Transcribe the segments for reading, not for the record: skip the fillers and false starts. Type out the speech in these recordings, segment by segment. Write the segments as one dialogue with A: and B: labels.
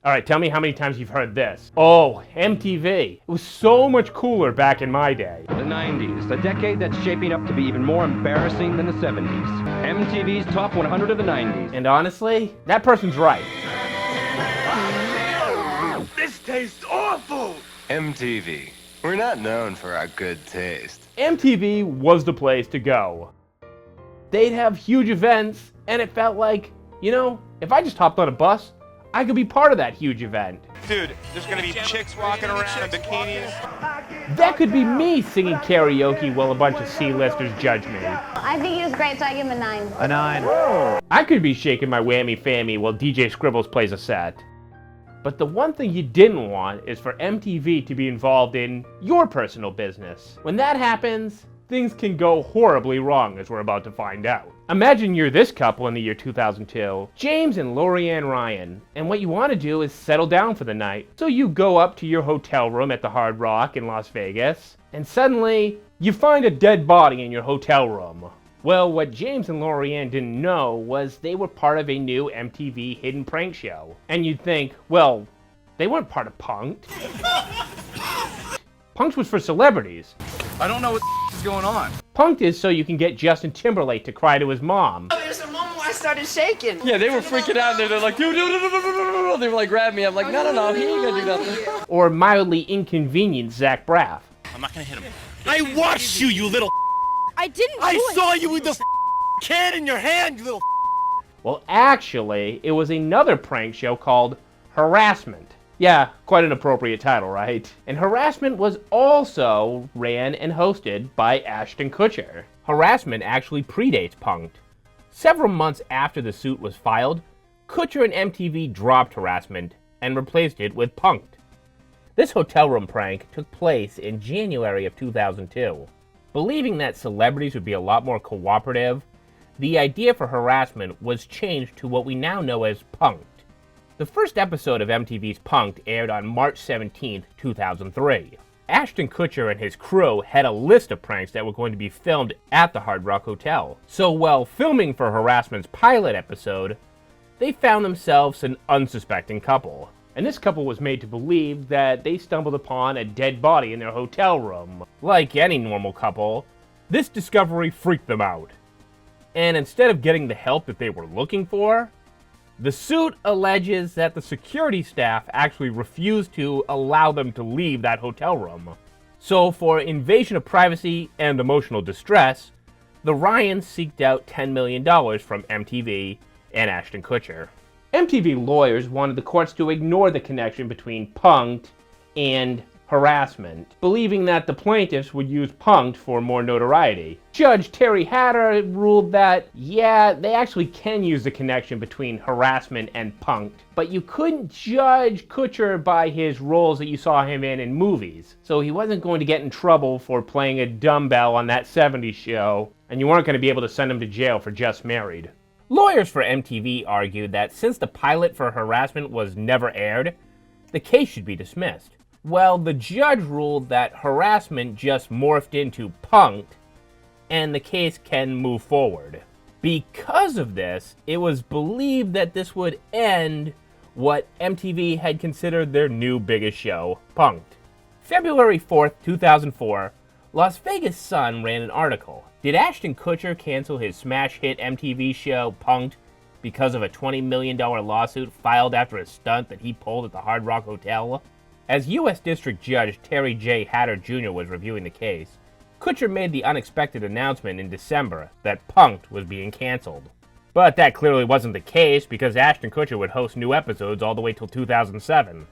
A: Alright, tell me how many times you've heard this. Oh, MTV. It was so much cooler back in my day.
B: The 90s, a decade that's shaping up to be even more embarrassing than the 70s. MTV's Top 100 of the 90s.
A: And honestly, that person's right.
C: This tastes awful!
D: MTV. We're not known for our good taste.
A: MTV was the place to go. They'd have huge events, and it felt like, if I just hopped on a bus, I could be part of that huge event.
C: Dude, there's gonna be chicks walking around in bikinis.
A: That could be me singing karaoke while a bunch of C-listers judge me.
E: I think he was great, so I give him a 9.
F: A 9.
A: I could be shaking my whammy fammy while DJ Scribbles plays a set. But the one thing you didn't want is for MTV to be involved in your personal business. When that happens, things can go horribly wrong, as we're about to find out. Imagine you're this couple in the year 2002, James and Lorianne Ryan, and what you want to do is settle down for the night. So you go up to your hotel room at the Hard Rock in Las Vegas, and suddenly, you find a dead body in your hotel room. Well, what James and Lorianne didn't know was they were part of a new MTV hidden prank show. And you'd think, well, they weren't part of Punk'd. Punk'd was for celebrities.
G: I don't know what is going on.
A: Punk'd is so you can get Justin Timberlake to cry to his mom.
H: There's a moment where I started shaking.
G: Yeah, they were freaking out. They're like, dude, they were like, grab me. I'm like, no, he ain't gonna do nothing.
A: Or mildly inconvenient Zach Braff.
C: I'm not gonna hit him. I watched you, you little.
H: I didn't do
C: I
H: it.
C: saw you with the can in your hand, you little.
A: Well, actually, it was another prank show called Harassment. Yeah, quite an appropriate title, right? And Harassment was also ran and hosted by Ashton Kutcher. Harassment actually predates Punk'd. Several months after the suit was filed, Kutcher and MTV dropped Harassment and replaced it with Punk'd. This hotel room prank took place in January of 2002. Believing that celebrities would be a lot more cooperative, the idea for Harassment was changed to what we now know as Punk'd. The first episode of MTV's Punk'd aired on March 17, 2003. Ashton Kutcher and his crew had a list of pranks that were going to be filmed at the Hard Rock Hotel. So while filming for Harassment's pilot episode, they found themselves an unsuspecting couple. And this couple was made to believe that they stumbled upon a dead body in their hotel room. Like any normal couple, this discovery freaked them out. And instead of getting the help that they were looking for, the suit alleges that the security staff actually refused to allow them to leave that hotel room. So for invasion of privacy and emotional distress, the Ryans seeked out $10 million from MTV and Ashton Kutcher. MTV lawyers wanted the courts to ignore the connection between Punk'd and Harassment, believing that the plaintiffs would use Punk'd for more notoriety. Judge Terry Hatter ruled that, yeah, they actually can use the connection between Harassment and Punk'd, but you couldn't judge Kutcher by his roles that you saw him in movies. So he wasn't going to get in trouble for playing a dumbbell on that 70s show, and you weren't going to be able to send him to jail for just married. Lawyers for MTV argued that since the pilot for Harassment was never aired, the case should be dismissed. Well, the judge ruled that Harassment just morphed into Punk'd, and the case can move forward. Because of this, it was believed that this would end what MTV had considered their new biggest show, Punk'd. February 4th, 2004, Las Vegas Sun ran an article. Did Ashton Kutcher cancel his smash hit MTV show, Punk'd, because of a $20 million lawsuit filed after a stunt that he pulled at the Hard Rock Hotel? As U.S. District Judge Terry J. Hatter Jr. was reviewing the case, Kutcher made the unexpected announcement in December that Punk'd was being canceled. But that clearly wasn't the case because Ashton Kutcher would host new episodes all the way till 2007.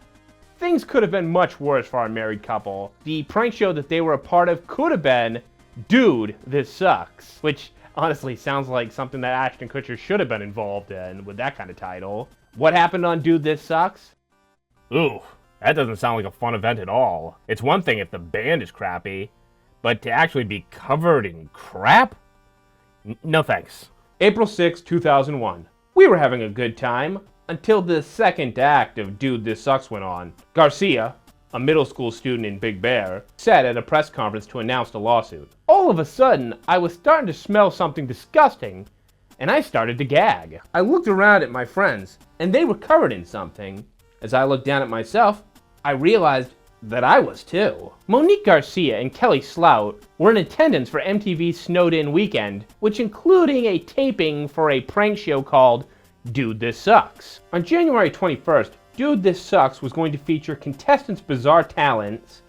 A: Things could have been much worse for our married couple. The prank show that they were a part of could have been Dude, This Sucks, which honestly sounds like something that Ashton Kutcher should have been involved in with that kind of title. What happened on Dude, This Sucks? Ooh. That doesn't sound like a fun event at all. It's one thing if the band is crappy, but to actually be covered in crap? No thanks. April 6, 2001. We were having a good time until the second act of Dude, This Sucks went on. Garcia, a middle school student in Big Bear, said at a press conference to announce the lawsuit. All of a sudden, I was starting to smell something disgusting, and I started to gag. I looked around at my friends, and they were covered in something. As I looked down at myself, I realized that I was too. Monique Garcia and Kelly Slout were in attendance for MTV's Snowed In weekend, which including a taping for a prank show called Dude, This Sucks. On January 21st, Dude, This Sucks was going to feature contestants' bizarre talents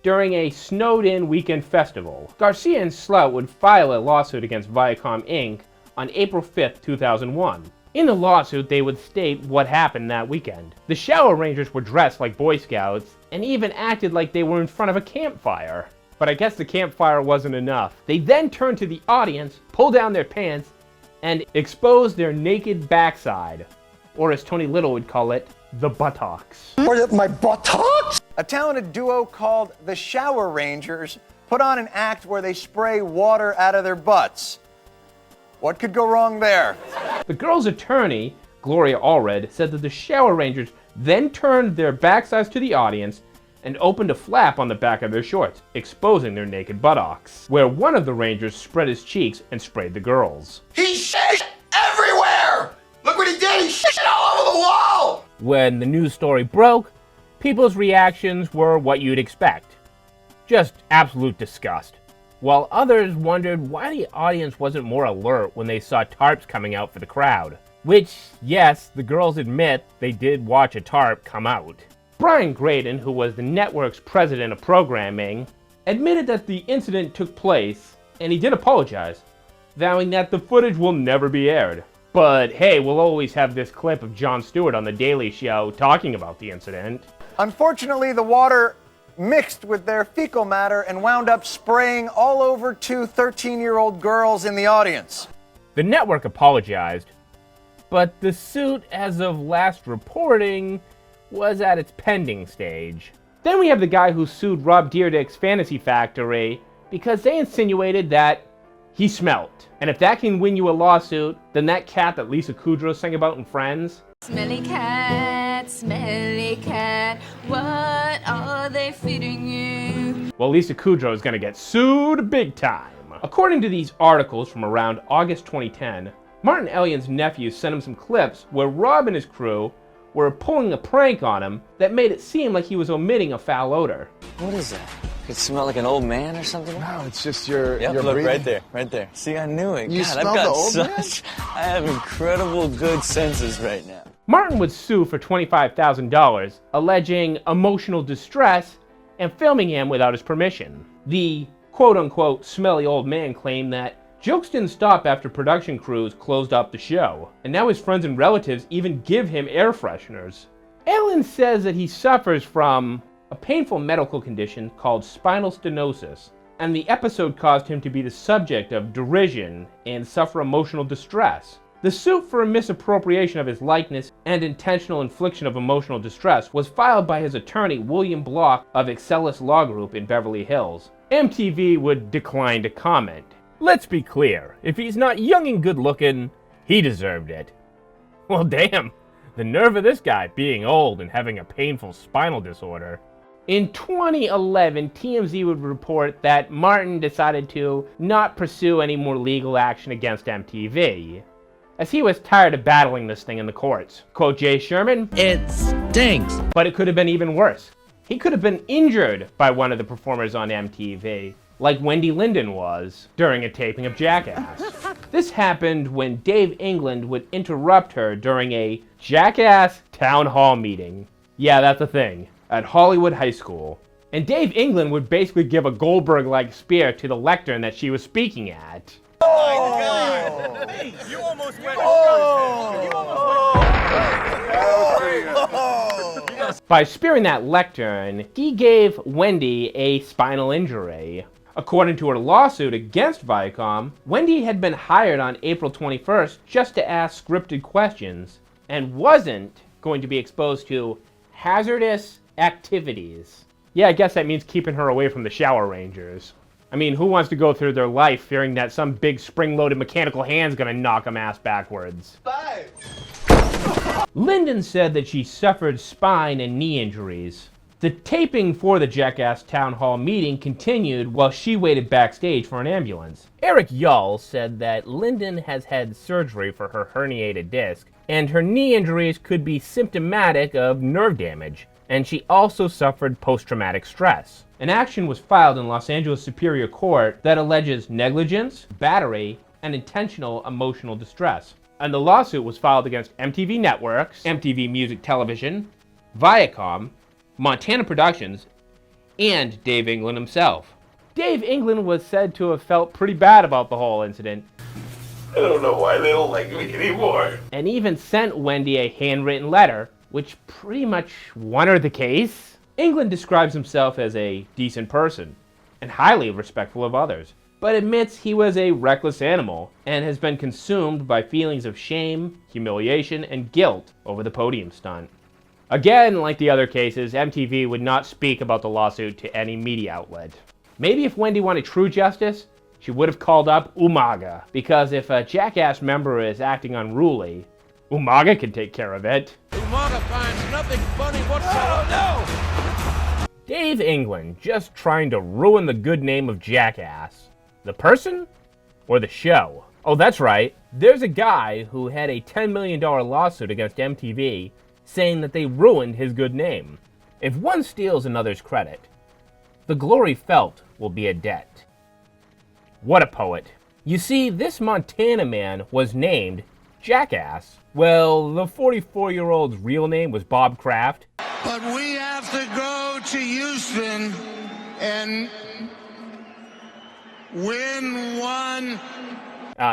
A: during a Snowed In weekend festival. Garcia and Slout would file a lawsuit against Viacom Inc. on April 5th, 2001. In the lawsuit, they would state what happened that weekend. The Shower Rangers were dressed like Boy Scouts and even acted like they were in front of a campfire. But I guess the campfire wasn't enough. They then turned to the audience, pulled down their pants, and exposed their naked backside. Or as Tony Little would call it, the buttocks.
F: My buttocks?
I: A talented duo called the Shower Rangers put on an act where they spray water out of their butts. What could go wrong there?
A: The girl's attorney, Gloria Allred, said that the Shower Rangers then turned their backsides to the audience and opened a flap on the back of their shorts, exposing their naked buttocks, where one of the Rangers spread his cheeks and sprayed the girls.
F: He shit everywhere! Look what he did! He shit all over the wall!
A: When the news story broke, people's reactions were what you'd expect. Just absolute disgust. While others wondered why the audience wasn't more alert when they saw tarps coming out for the crowd. Which, yes, the girls admit they did watch a tarp come out. Brian Graydon, who was the network's president of programming, admitted that the incident took place, and he did apologize, vowing that the footage will never be aired. But hey, we'll always have this clip of Jon Stewart on The Daily Show talking about the incident.
I: Unfortunately, the water mixed with their fecal matter and wound up spraying all over two 13-year-old girls in the audience.
A: The network apologized, but the suit, as of last reporting, was at its pending stage. Then we have the guy who sued Rob Dyrdek's Fantasy Factory because they insinuated that he smelt. And if that can win you a lawsuit, then that cat that Lisa Kudrow sang about in Friends.
J: Smelly cat, what are they feeding you?
A: Well, Lisa Kudrow is gonna get sued big time. According to these articles from around August 2010, Martin Ellion's nephew sent him some clips where Rob and his crew were pulling a prank on him that made it seem like he was omitting a foul odor.
G: What is that? It smell like an old man or something?
F: No, it's just your
G: Look,
F: breathing.
G: right there. See, I knew it.
F: You
G: God,
F: smell
G: I've got
F: the old
G: such, I have incredible good senses right now.
A: Martin would sue for $25,000, alleging emotional distress and filming him without his permission. The quote-unquote smelly old man claimed that jokes didn't stop after production crews closed up the show, and now his friends and relatives even give him air fresheners. Ellen says that he suffers from a painful medical condition called spinal stenosis, and the episode caused him to be the subject of derision and suffer emotional distress. The suit for a misappropriation of his likeness and intentional infliction of emotional distress was filed by his attorney William Block of Excellus Law Group in Beverly Hills. MTV would decline to comment. Let's be clear, if he's not young and good looking, he deserved it. Well damn, the nerve of this guy being old and having a painful spinal disorder. In 2011, TMZ would report that Martin decided to not pursue any more legal action against MTV, as he was tired of battling this thing in the courts. Quote Jay Sherman, "It stinks." But it could have been even worse. He could have been injured by one of the performers on MTV, like Wendy Linden was during a taping of Jackass. This happened when Dave England would interrupt her during a Jackass town hall meeting. Yeah, that's a thing. At Hollywood High School. And Dave England would basically give a Goldberg-like spear to the lectern that she was speaking at.
C: Oh my God! Hey, you almost went.
A: By spearing that lectern, he gave Wendy a spinal injury. According to her lawsuit against Viacom, Wendy had been hired on April 21st just to ask scripted questions and wasn't going to be exposed to hazardous activities. Yeah, I guess that means keeping her away from the Shower Rangers. I mean, who wants to go through their life fearing that some big spring-loaded mechanical hand's gonna knock them ass backwards? Linden said that she suffered spine and knee injuries. The taping for the Jackass Town Hall meeting continued while she waited backstage for an ambulance. Eric Yull said that Linden has had surgery for her herniated disc and her knee injuries could be symptomatic of nerve damage, and she also suffered post-traumatic stress. An action was filed in Los Angeles Superior Court that alleges negligence, battery, and intentional emotional distress. And the lawsuit was filed against MTV Networks, MTV Music Television, Viacom, Montana Productions, and Dave England himself. Dave England was said to have felt pretty bad about the whole incident.
F: I don't know why they don't like me anymore.
A: And even sent Wendy a handwritten letter, which pretty much won her the case. England describes himself as a decent person and highly respectful of others, but admits he was a reckless animal and has been consumed by feelings of shame, humiliation, and guilt over the podium stunt. Again, like the other cases, MTV would not speak about the lawsuit to any media outlet. Maybe if Wendy wanted true justice, she would have called up Umaga, because if a Jackass member is acting unruly, Umaga can take care of it.
C: Umaga finds nothing funny whatsoever. Oh, no!
A: Dave England just trying to ruin the good name of Jackass. The person or the show? Oh, that's right. There's a guy who had a $10 million lawsuit against MTV saying that they ruined his good name. If one steals another's credit, the glory felt will be a debt. What a poet. You see, this Montana man was named Jackass. Well, the 44-year-old's real name was Bob Kraft.
F: But we have to go to Houston and win one.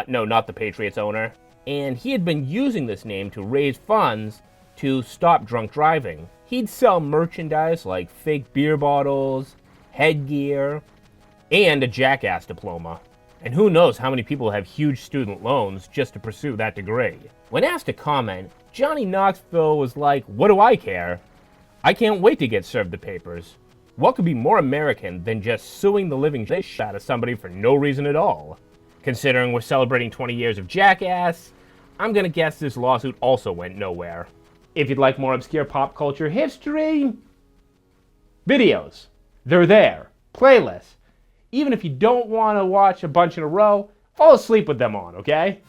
A: No, not the Patriots owner. And he had been using this name to raise funds to stop drunk driving. He'd sell merchandise like fake beer bottles, headgear, and a Jackass diploma. And who knows how many people have huge student loans just to pursue that degree. When asked to comment, Johnny Knoxville was like, "What do I care? I can't wait to get served the papers. What could be more American than just suing the living shit out of somebody for no reason at all? Considering we're celebrating 20 years of Jackass, I'm gonna guess this lawsuit also went nowhere." If you'd like more obscure pop culture history, videos, they're there. Playlists. Even if you don't want to watch a bunch in a row, fall asleep with them on, okay?